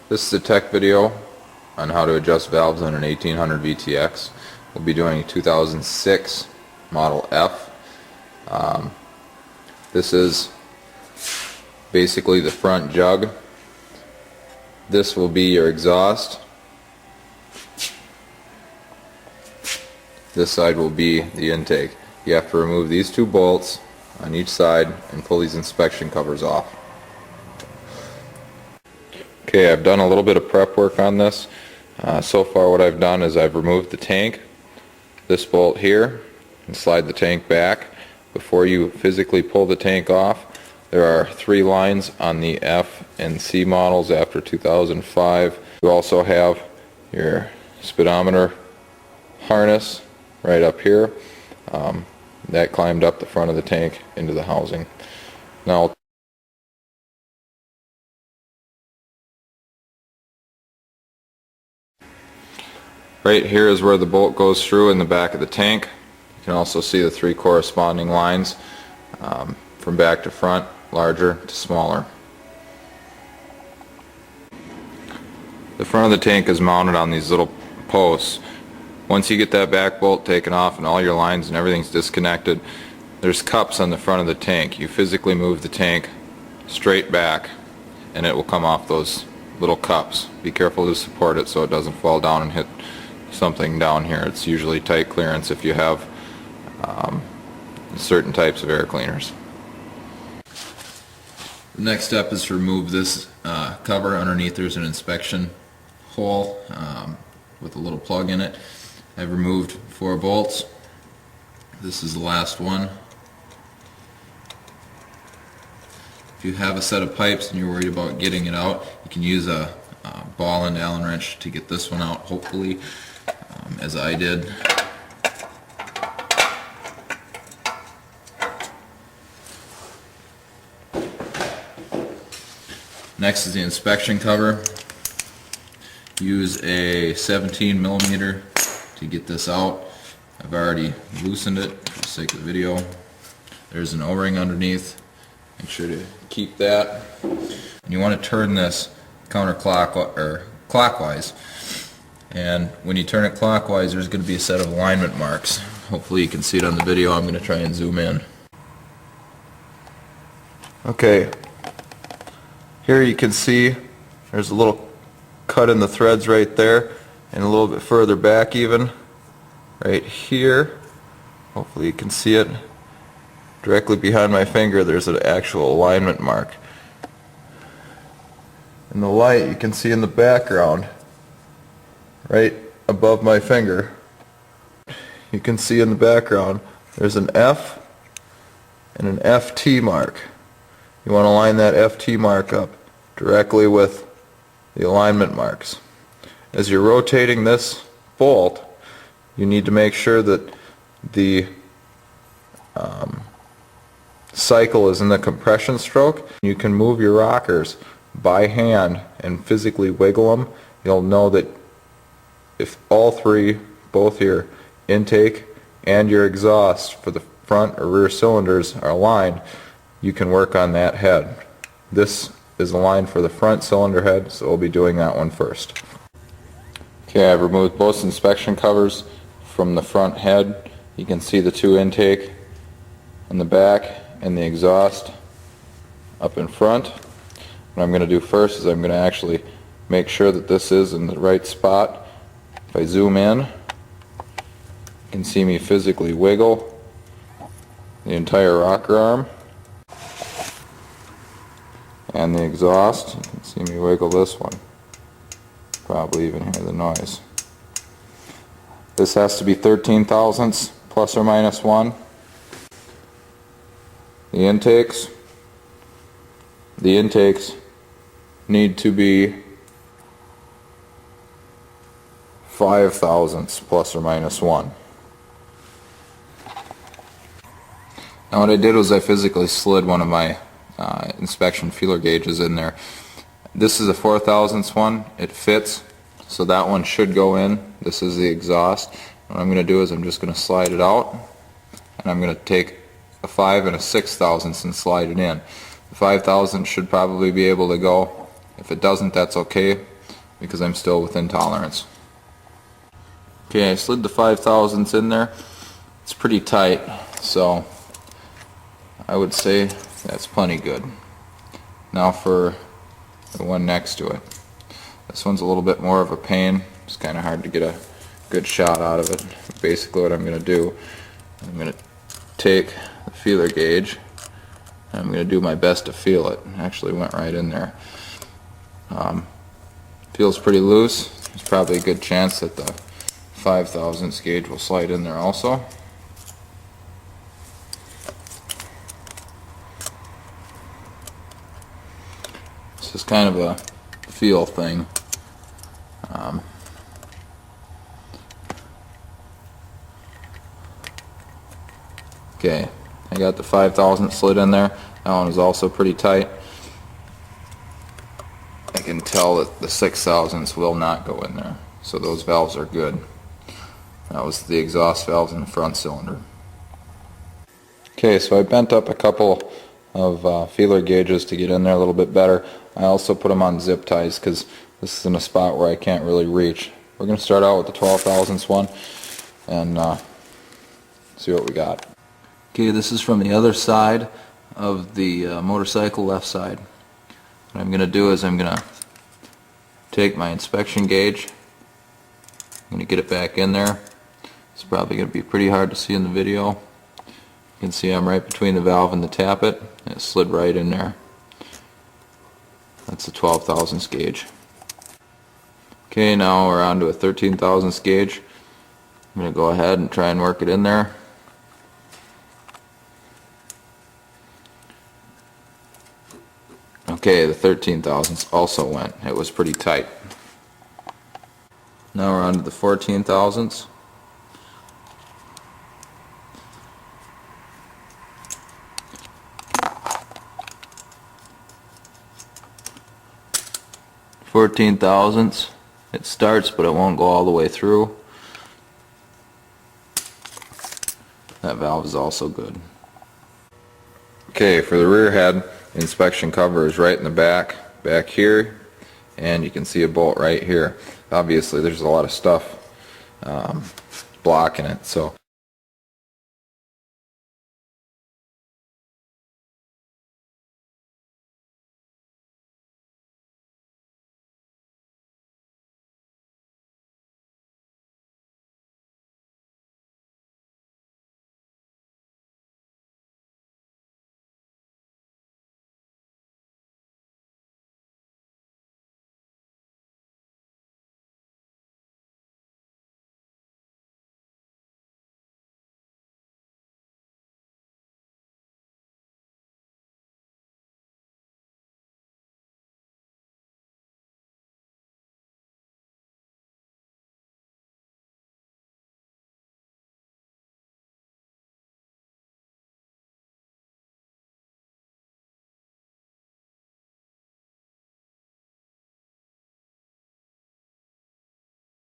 This is a tech video on how to adjust valves on an 1800 VTX. We'll be doing a 2006 Model F. This is basically the front jug. This will be your exhaust. This side will be the intake. You have to remove these two bolts on each side and pull these inspection covers off. Okay, I've done a little bit of prep work on this. So far what I've done is I've removed the tank, this bolt here, and slide the tank back. Before you physically pull the tank off, there are 3 lines on the F and C models after 2005. You also have your speedometer harness right up here. That climbed up the front of the tank into the housing. Now right here is where the bolt goes through in the back of the tank. You can also see the 3 corresponding lines from back to front, larger to smaller. The front of the tank is mounted on these little posts. Once you get that back bolt taken off and all your lines and everything's disconnected, there's cups on the front of the tank. You physically move the tank straight back and it will come off those little cups. Be careful to support it so it doesn't fall down and hit something down here. It's usually tight clearance if you have certain types of air cleaners. The next step is to remove this cover. Underneath there's an inspection hole with a little plug in it. I've removed 4 bolts. This is the last one. If you have a set of pipes and you're worried about getting it out, you can use a ball and Allen wrench to get this one out, hopefully, as I did. Next is the inspection cover. Use a 17 millimeter to get this out. I've already loosened it for the sake of the video. There's an O-ring underneath. Make sure to keep that. And you want to turn this counterclockwise or clockwise. And when you turn it clockwise, there's going to be a set of alignment marks. Hopefully you can see it on the video. I'm going to try and zoom in. Okay. Here you can see there's a little cut in the threads right there, and a little bit further back even, right here. Hopefully you can see it. Directly behind my finger there's an actual alignment mark. In the light you can see in the background, right above my finger, you can see in the background there's an F and an FT mark. You want to line that FT mark up directly with the alignment marks. As you're rotating this bolt, you need to make sure that the cycle is in the compression stroke. You can move your rockers by hand and physically wiggle them. You'll know that if all 3, both your intake and your exhaust for the front or rear cylinders are aligned, you can work on that head. This is aligned for the front cylinder head, so we'll be doing that one first. Okay, I've removed both inspection covers from the front head. You can see the 2 intake in the back and the exhaust up in front. What I'm going to do first is I'm going to actually make sure that this is in the right spot. If I zoom in, you can see me physically wiggle the entire rocker arm and the exhaust. You can see me wiggle this one. Probably even hear the noise. This has to be 13 thousandths plus or minus 1. The intakes need to be 5 thousandths plus or minus 1. Now what I did was I physically slid one of my inspection feeler gauges in there. This is a 4 thousandths one. It fits, so that one should go in. This is the exhaust. What I'm going to do is I'm just going to slide it out, and I'm going to take a 5 and a 6 thousandths and slide it in. The 5 thousandths should probably be able to go. If it doesn't, that's okay. because I'm still within tolerance. Okay, I slid the 5/1000 in there. It's pretty tight, so I would say that's plenty good. Now for the one next to it. This one's a little bit more of a pain. It's kind of hard to get a good shot out of it. Basically what I'm going to do, I'm going to take the feeler gauge and I'm going to do my best to feel it. It actually went right in there. Feels pretty loose. There's probably a good chance that the 5/1000 gauge will slide in there also. It's just kind of a feel thing. Okay, I got the 5/1000 slid in there. That one is also pretty tight. I can tell that the 6/1000 will not go in there, so those valves are good. That was the exhaust valves in the front cylinder. Okay, so I bent up a couple of feeler gauges to get in there a little bit better. I also put them on zip ties because this is in a spot where I can't really reach. We're going to start out with the 12/1000 one and see what we got. Okay, this is from the other side of the motorcycle, left side. What I'm going to do is I'm going to take my inspection gauge. I'm going to get it back in there. It's probably going to be pretty hard to see in the video. You can see I'm right between the valve and the tappet, and it slid right in there. That's the 12/1000 gauge. Okay, now we're on to a 13/1000 gauge. I'm going to go ahead and try and work it in there. Okay, the 13/1000 also went. It was pretty tight. Now we're on to the 14/1000. It starts, but it won't go all the way through. That valve is also good. Okay, for the rear head, the inspection cover is right in the back here, and you can see a bolt right here. Obviously there's a lot of stuff blocking it, so